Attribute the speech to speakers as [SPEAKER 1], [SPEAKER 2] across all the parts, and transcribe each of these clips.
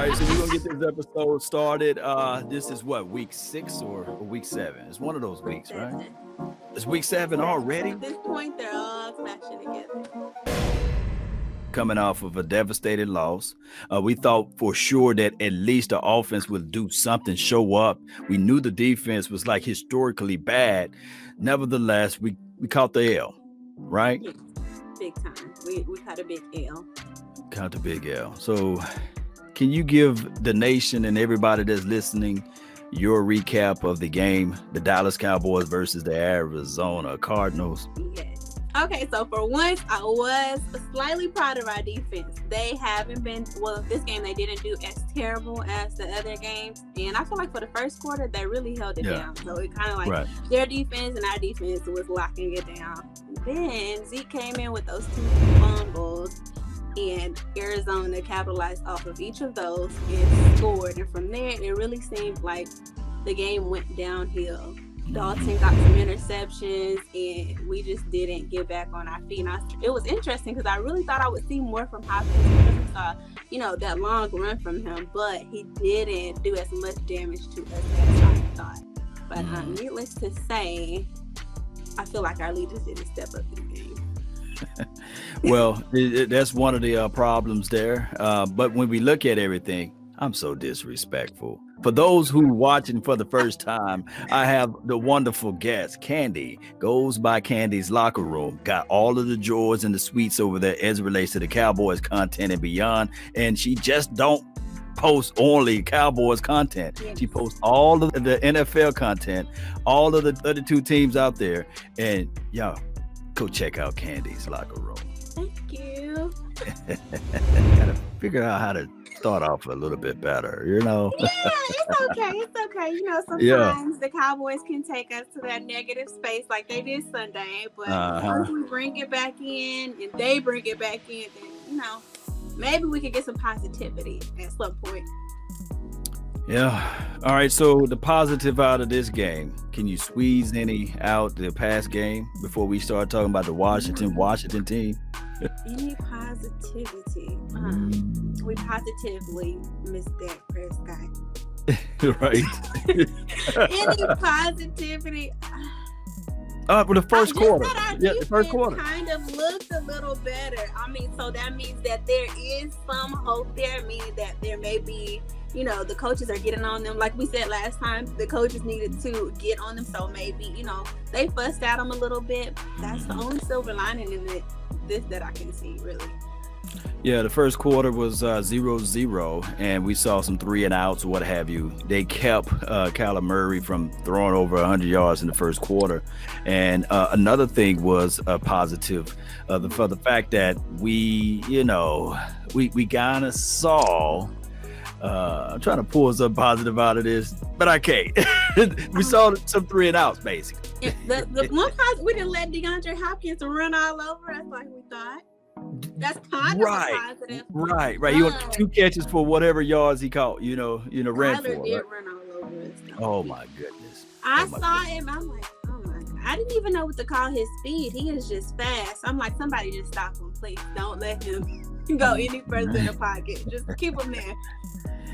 [SPEAKER 1] right, so we're gonna get this episode started. This is what, week 6 or week 7? It's one of those weeks, right? It's week 7 already.
[SPEAKER 2] At this point, they're all clashing together.
[SPEAKER 1] Coming off of a devastating loss, we thought for sure that at least the offense would do something, show up. We knew the defense was like historically bad. Nevertheless, we caught the L, right?
[SPEAKER 2] Yes, big time. We caught a big L.
[SPEAKER 1] Caught the big L. So, can you give the nation and everybody that's listening your recap of the game, the Dallas Cowboys versus the Arizona Cardinals?
[SPEAKER 2] Yes. Okay, so for once, I was slightly proud of our defense. They haven't been, well, this game they didn't do as terrible as the other games. And I feel like for the first quarter, they really held it down. So it kind of like their defense and our defense was locking it down. Then Zeke came in with those 2 fumbles, and Arizona capitalized off of each of those and scored. And from there, it really seemed like the game went downhill. Dalton got some interceptions, and we just didn't get back on our feet. And it was interesting because I really thought I would see more from Hopkins because we saw, that long run from him, but he didn't do as much damage to us as I thought. But needless to say, I feel like our leaders didn't step up in the game.
[SPEAKER 1] Well, that's one of the problems there. But when we look at everything, I'm so disrespectful. For those who watching for the first time, I have the wonderful guest, Candy. Goes by Candy's Locker Room. Got all of the joys and the sweets over there as it relates to the Cowboys content and beyond. And she just don't post only Cowboys content. Yes. She posts all of the NFL content, all of the 32 teams out there. And y'all, go check out Candy's Locker Room.
[SPEAKER 2] Thank you.
[SPEAKER 1] Gotta figure out how to start off a little bit better,
[SPEAKER 2] Yeah, it's okay. It's okay. Sometimes the Cowboys can take us to that negative space like they did Sunday, but once we bring it back in and they bring it back in, then, maybe we could get some positivity at some point.
[SPEAKER 1] Yeah. All right. So the positive out of this game, can you squeeze any out the past game before we start talking about the Washington team?
[SPEAKER 2] Any positivity? We positively missed that Prescott.
[SPEAKER 1] Right.
[SPEAKER 2] Any positivity?
[SPEAKER 1] For the first quarter. The first quarter
[SPEAKER 2] kind of looked a little better. So that means that there is some hope there, meaning that there may be, the coaches are getting on them. Like we said last time, the coaches needed to get on them. So maybe, they fussed at them a little bit. That's the only silver lining in this that I can see, really.
[SPEAKER 1] Yeah, the first quarter was 0-0, and we saw some 3 and outs, what have you. They kept Kyler Murray from throwing over 100 yards in the first quarter. And another thing was positive for the fact that we kind of saw. I'm trying to pull some positive out of this, but I can't. We saw some 3 and outs, basically.
[SPEAKER 2] The one positive, we didn't let DeAndre Hopkins run all over us like we thought. That's kind of a positive. Right.
[SPEAKER 1] He got 2 catches for whatever yards he caught, ran for.
[SPEAKER 2] Did run all over us.
[SPEAKER 1] Oh my goodness.
[SPEAKER 2] I saw him. I'm like, oh my God. I didn't even know what to call his speed. He is just fast. I'm like, somebody just stop him, please. Don't let him go any further in the pocket. Just keep him there.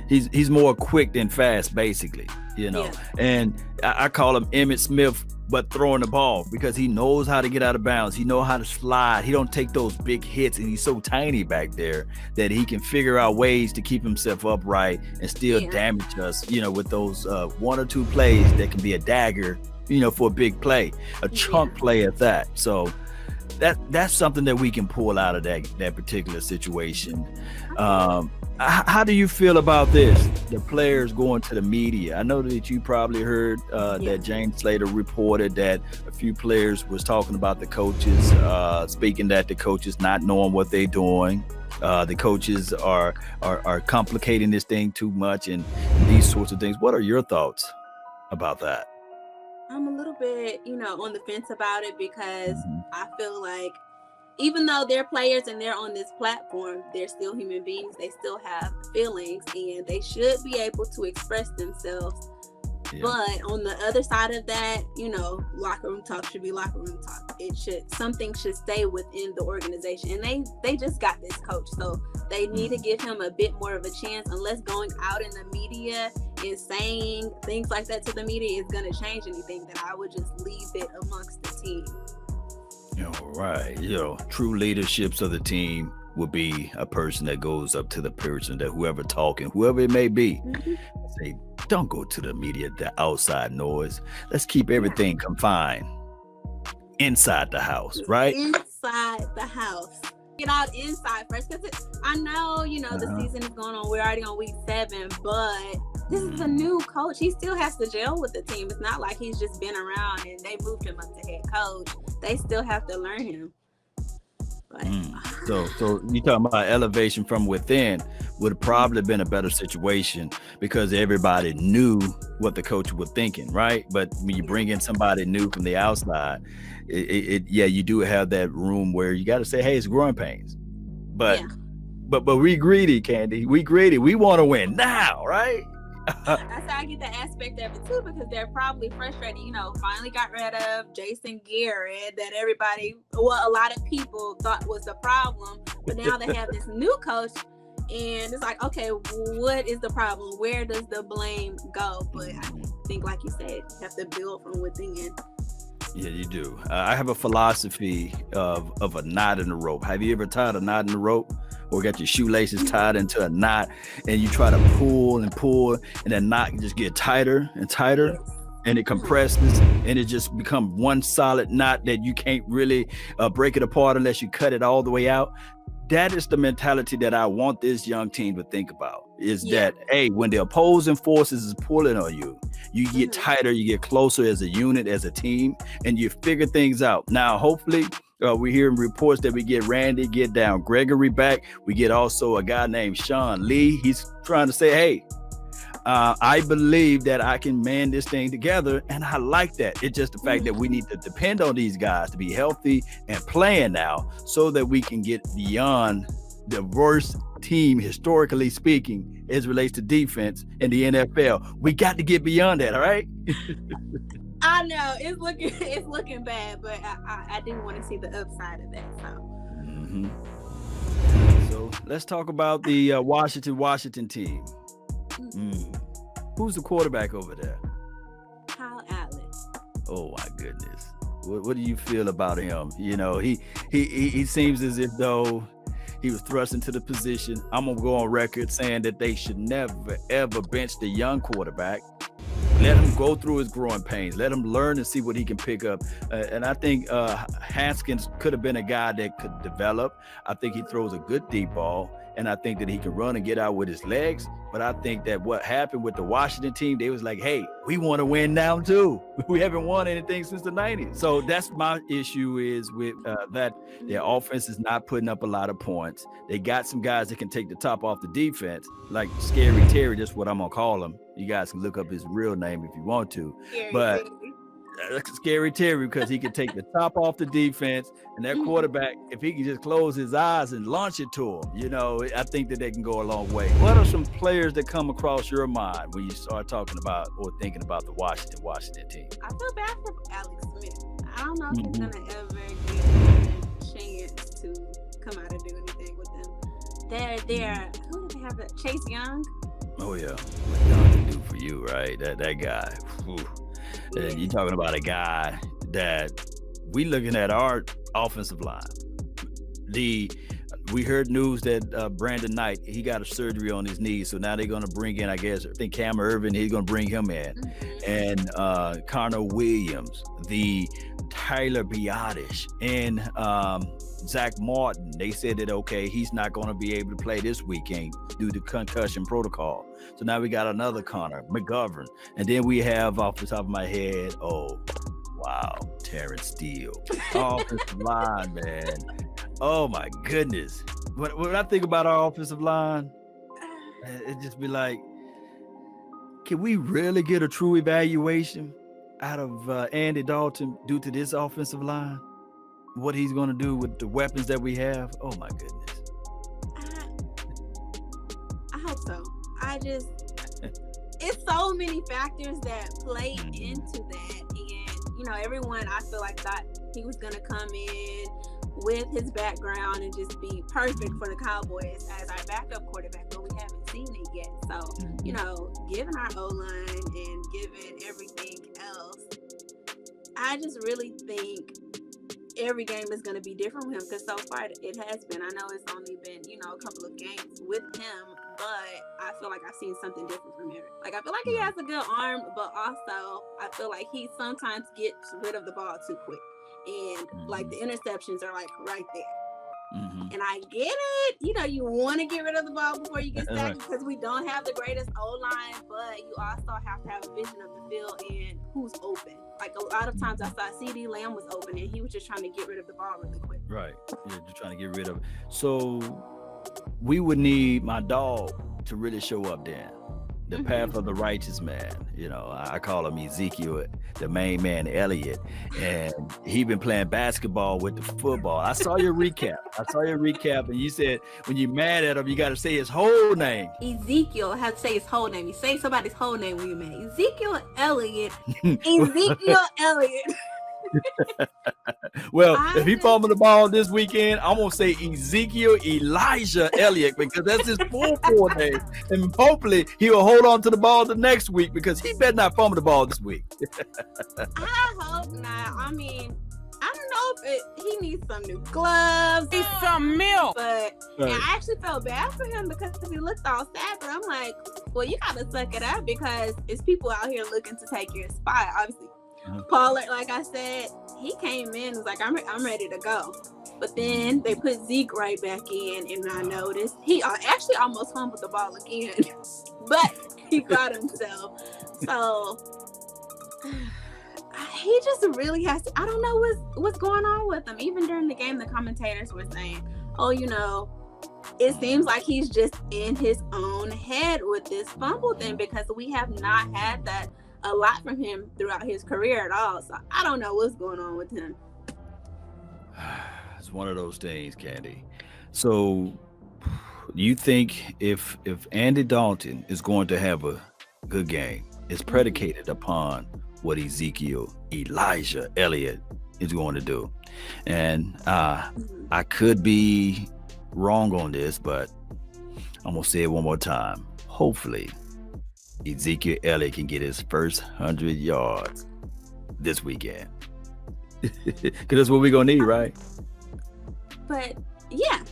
[SPEAKER 1] He's more quick than fast, basically,
[SPEAKER 2] Yeah.
[SPEAKER 1] And I call him Emmitt Smith, but throwing the ball, because he knows how to get out of bounds. He knows how to slide. He don't take those big hits, and he's so tiny back there that he can figure out ways to keep himself upright and still damage us, with those 1 or 2 plays that can be a dagger, for a big play, a chunk play at that. So that's something that we can pull out of that particular situation. How do you feel about this? The players going to the media. I know that you probably heard that James Slater reported that a few players was talking about the coaches, speaking that the coaches not knowing what they're doing. The coaches are complicating this thing too much and these sorts of things. What are your thoughts about that?
[SPEAKER 2] I'm a little bit, on the fence about it because I feel like even though they're players and they're on this platform, they're still human beings. They still have feelings and they should be able to express themselves. Yeah. But on the other side of that, locker room talk should be locker room talk. Something should stay within the organization. And they just got this coach. So They need to give him a bit more of a chance, unless going out in the media and saying things like that to the media is going to change anything. Then I would just leave it amongst the team.
[SPEAKER 1] Right. True leaderships of the team would be a person that goes up to the person that whoever talking, whoever it may be, say, don't go to the media, the outside noise. Let's keep everything confined inside the house, right?
[SPEAKER 2] Inside the house. Get out inside first, because I know, the season is going on. We're already on week 7, but this is a new coach. He still has to gel with the team. It's not like he's just been around and they moved him up to head coach. They still have to learn him. But,
[SPEAKER 1] So you talking about elevation from within would have probably been a better situation because everybody knew what the coach was thinking, right? But when you bring in somebody new from the outside, you do have that room where you got to say, hey, it's growing pains. But we greedy, Candy. We greedy. We want to win now, right?
[SPEAKER 2] That's how I get the aspect of it too, because they're probably frustrated. Finally got rid of Jason Garrett, that a lot of people thought was the problem, but now they have this new coach, and it's like, okay, what is the problem? Where does the blame go? But I think, like you said, you have to build from within.
[SPEAKER 1] Yeah, you do. I have a philosophy of a knot in the rope. Have you ever tied a knot in the rope? Or got your shoelaces tied into a knot and you try to pull and that knot can just get tighter and tighter and it compresses and it just becomes one solid knot that you can't really break it apart unless you cut it all the way out. That is the mentality that I want this young team to think about, is that, hey, when the opposing forces is pulling on you, you get tighter, you get closer as a unit, as a team, and you figure things out. Now, hopefully, we're hearing reports that we get Randy, get down Gregory back. We get also a guy named Sean Lee. He's trying to say, hey, I believe that I can man this thing together, and I like that. It's just the fact that we need to depend on these guys to be healthy and playing now so that we can get beyond the worst team, historically speaking, as it relates to defense in the NFL. We got to get beyond that, all right?
[SPEAKER 2] I know it's looking bad, but I do want to see the upside of that.
[SPEAKER 1] So let's talk about the Washington team. Who's the quarterback over there?
[SPEAKER 2] Kyle Allen.
[SPEAKER 1] Oh my goodness. What do you feel about him? He seems as if though he was thrust into the position. I'm gonna go on record saying that they should never ever bench the young quarterback. Let him go through his growing pains. Let him learn and see what he can pick up. And I think Haskins could have been a guy that could develop. I think he throws a good deep ball, and I think that he can run and get out with his legs. But I think that what happened with the Washington team, they was like, hey, we want to win now too. We haven't won anything since the 90s. So that's my issue, is with that their offense is not putting up a lot of points. They got some guys that can take the top off the defense, like Scary Terry, that's what I'm going to call him. You guys can look up his real name if you want to. But Scary Terry, because he can take the top off the defense, and that quarterback, if he can just close his eyes and launch it to him, I think that they can go a long way. What are some players that come across your mind when you start talking about or thinking about the Washington team?
[SPEAKER 2] I feel bad for Alex Smith. I don't know if he's gonna ever get a chance to come out and do anything with them. They're who did they have? Chase Young.
[SPEAKER 1] Oh yeah, what Young can do for you, right? That guy. You're talking about a guy that we looking at our offensive line. We heard news that Brandon Knight, he got a surgery on his knee, so now they're going to bring in, I think Cam Irvin, he's going to bring him in, and Connor Williams, the Tyler Biadasz, and Zach Martin. They said that, okay, he's not going to be able to play this weekend due to concussion protocol. So now we got another Connor McGovern. And then we have, off the top of my head, Terrence Steele. Offensive line, man. Oh my goodness. When I think about our offensive line, it just be like, can we really get a true evaluation out of Andy Dalton due to this offensive line? What he's going to do with the weapons that we have? Oh my goodness.
[SPEAKER 2] I hope so. It's so many factors that play into that. And, everyone, I feel like, thought he was going to come in with his background and just be perfect for the Cowboys as our backup quarterback, but we haven't seen it yet. So, you know, given our O-line and given everything else, I just really think every game is going to be different with him, because so far it has been. I know it's only been, you know, a couple of games with him, but I feel like I've seen something different from him. Like, I feel like he has a good arm, but also I feel like he sometimes gets rid of the ball too quick. And like the interceptions are like right there. And I get it. You know, you want to get rid of the ball before you get sacked because we don't have the greatest O-line, but you also have to have a vision of the field and who's open. Like, a lot of times I saw CD Lamb was open and he was just trying to get rid of the ball really quick.
[SPEAKER 1] Right. Yeah, just trying to get rid of it. So we would need my dog to really show up then. The path of the righteous man. You know, I call him Ezekiel, the main man, Elliott. And he been playing basketball with the football. I saw your recap. And you said when you're mad at him, you got to say his whole name.
[SPEAKER 2] Ezekiel has to say his whole name. You say somebody's whole name when you're mad. Ezekiel Elliott. Ezekiel Elliott.
[SPEAKER 1] Well, if he fumbled the ball this weekend, I'm gonna say Ezekiel Elijah Elliott, because that's his full name, and hopefully he will hold on to the ball the next week, because he better not fumble the ball this week.
[SPEAKER 2] I hope not. I mean, I don't know if he needs some new gloves,
[SPEAKER 3] Need some milk.
[SPEAKER 2] but and I actually felt bad for him because he looked all sad. But I'm like, well, you gotta suck it up, because it's people out here looking to take your spot. Obviously, Pollard, like I said, he came in, was like, I'm ready to go. But then they put Zeke right back in, and I noticed he actually almost fumbled the ball again, but he caught himself. So he just really has to, I don't know what's going on with him. Even during the game, the commentators were saying, oh, you know, it seems like he's just in his own head with this fumble thing, because we have not had that a lot from him throughout his career at all. So I don't know what's going on with him.
[SPEAKER 1] It's one of those things, Candy. So you think if Andy Dalton is going to have a good game, it's predicated upon what Ezekiel Elijah Elliott is going to do. And I could be wrong on this, but I'm gonna say it one more time. Hopefully Ezekiel Elliott can get his first 100 yards this weekend. Because that's what we're going to need, right?
[SPEAKER 2] But, yeah,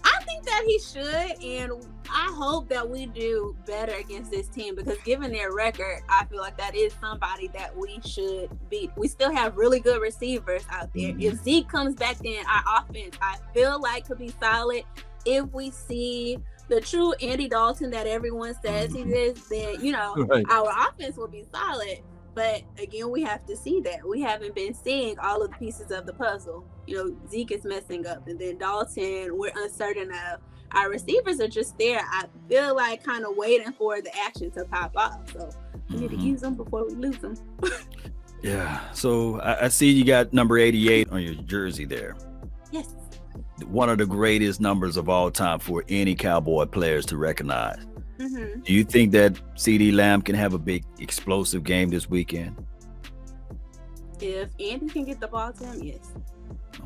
[SPEAKER 2] I think that he should, and I hope that we do better against this team, because given their record, I feel like that is somebody that we should beat. We still have really good receivers out there. If Zeke comes back, then our offense, I feel like, could be solid. If we see the true Andy Dalton that everyone says he is, then, you know, our offense will be solid. But again, we have to see that. We haven't been seeing all of the pieces of the puzzle. You know, Zeke is messing up, and then Dalton, we're uncertain of. Our receivers are just there. I feel like kind of waiting for the action to pop off. So we need to use them before we lose them.
[SPEAKER 1] Yeah. So I see you got number 88 on your jersey there.
[SPEAKER 2] Yes.
[SPEAKER 1] One of the greatest numbers of all time for any Cowboy players to recognize. Do you think that CD Lamb can have a big explosive game this weekend?
[SPEAKER 2] If Andy can get the ball to him, yes.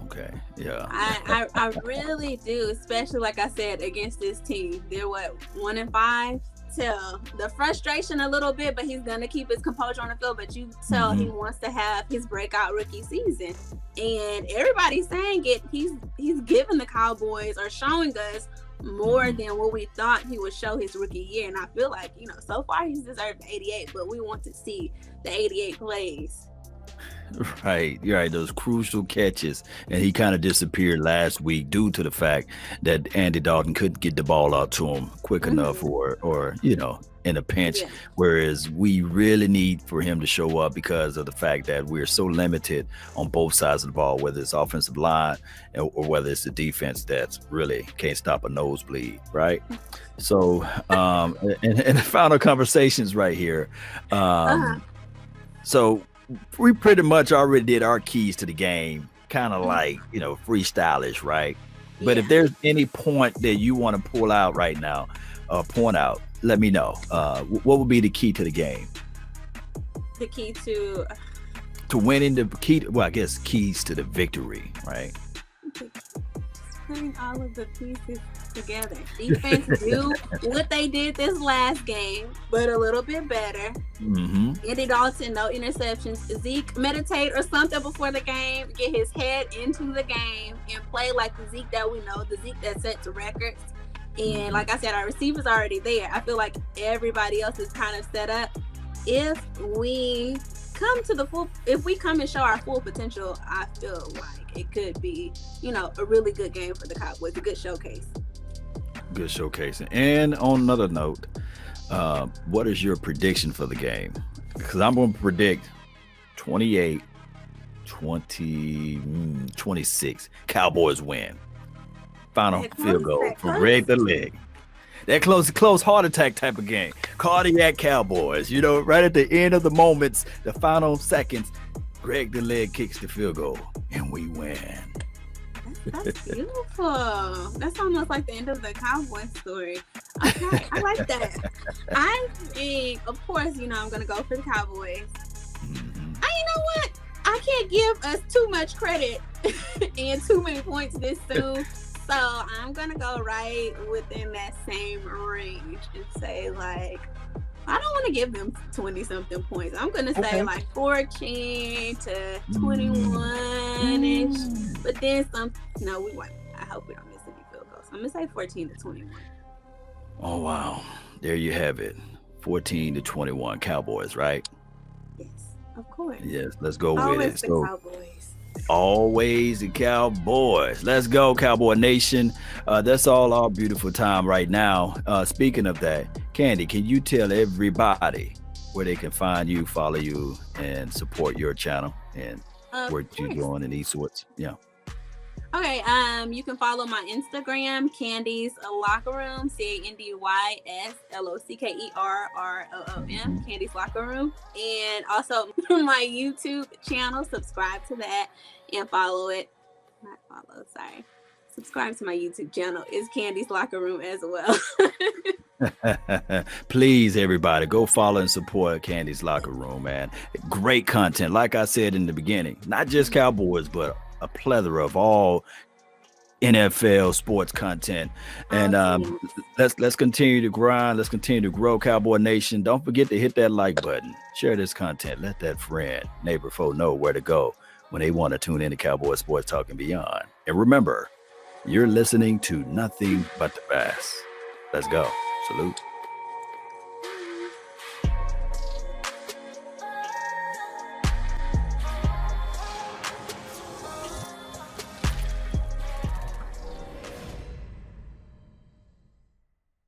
[SPEAKER 1] Okay, yeah.
[SPEAKER 2] I really do, especially like I said, against this team. They're 1-5. Tell the frustration a little bit, but he's gonna keep his composure on the field. But you tell he wants to have his breakout rookie season, and everybody's saying it. He's giving the Cowboys, or showing us, more than what we thought he would show his rookie year. And I feel like, you know, so far he's deserved 88, but we want to see the 88 plays.
[SPEAKER 1] Right, you're right. Those crucial catches, and he kind of disappeared last week due to the fact that Andy Dalton couldn't get the ball out to him quick enough, or you know, in a pinch. Whereas we really need for him to show up, because of the fact that we're so limited on both sides of the ball, whether it's offensive line or whether it's the defense that's really can't stop a nosebleed, right? So, and the final conversations right here. So we pretty much already did our keys to the game, kind of like, you know, freestylish, right? But if there's any point that you want to pull out right now, point out, let me know. What would be the key to the game?
[SPEAKER 2] The key to
[SPEAKER 1] winning, the key, well, I guess keys to the victory, right?
[SPEAKER 2] putting all of the pieces together. Defense do what they did this last game, but a little bit better. Andy Dalton, no interceptions. Zeke meditate or something before the game, get his head into the game, and play like the Zeke that we know, the Zeke that sets records. And like I said, our receivers are already there. I feel like everybody else is kind of set up. If we come and show our full potential, I feel like it could be, a really good game for the Cowboys, a good showcase.
[SPEAKER 1] Good showcasing. And on another note, what is your prediction for the game? Because I'm going to predict 28, 20, 26. Cowboys win. Final field goal from Greg the Leg. That close heart attack type of game. Cardiac Cowboys. Right at the end of the moments, the final seconds, Greg the Leg kicks the field goal, and we win.
[SPEAKER 2] That's beautiful. That's almost like the end of the Cowboy story. Okay, I like that. I think, of course, I'm going to go for the Cowboys. You know what? I can't give us too much credit and too many points this soon. So I'm going to go right within that same range and say, I don't want to give them 20-something points. I'm going to say 14 to 21-ish. But then we won't. I hope we don't miss any field goals. I'm going to say 14 to 21.
[SPEAKER 1] Oh, wow. There you have it. 14 to 21 Cowboys, right?
[SPEAKER 2] Yes, of course.
[SPEAKER 1] Yes, let's go with it.
[SPEAKER 2] Cowboys.
[SPEAKER 1] Always the Cowboys. Let's go, Cowboy Nation. That's all our beautiful time right now. Speaking of that, Candy, can you tell everybody where they can find you, follow you, and support your channel and where you're going and these sorts? Yeah.
[SPEAKER 2] Okay. You can follow my Instagram, Candy's Locker Room, CandySLOCKERROOM, Candy's Locker Room, and also my YouTube channel. Subscribe to that and subscribe to my YouTube channel. It's Candy's Locker Room as well.
[SPEAKER 1] Please, everybody, go follow and support Candy's Locker Room, man. Great content. Like I said in the beginning, not just Cowboys, but a plethora of all NFL sports content. And let's continue to grind. Let's continue to grow, Cowboy Nation. Don't forget to hit that like button. Share this content. Let that friend, neighbor, foe know where to go when they want to tune in to Cowboy Sports Talk and Beyond. And remember, you're listening to nothing but the best. Let's go. Salute.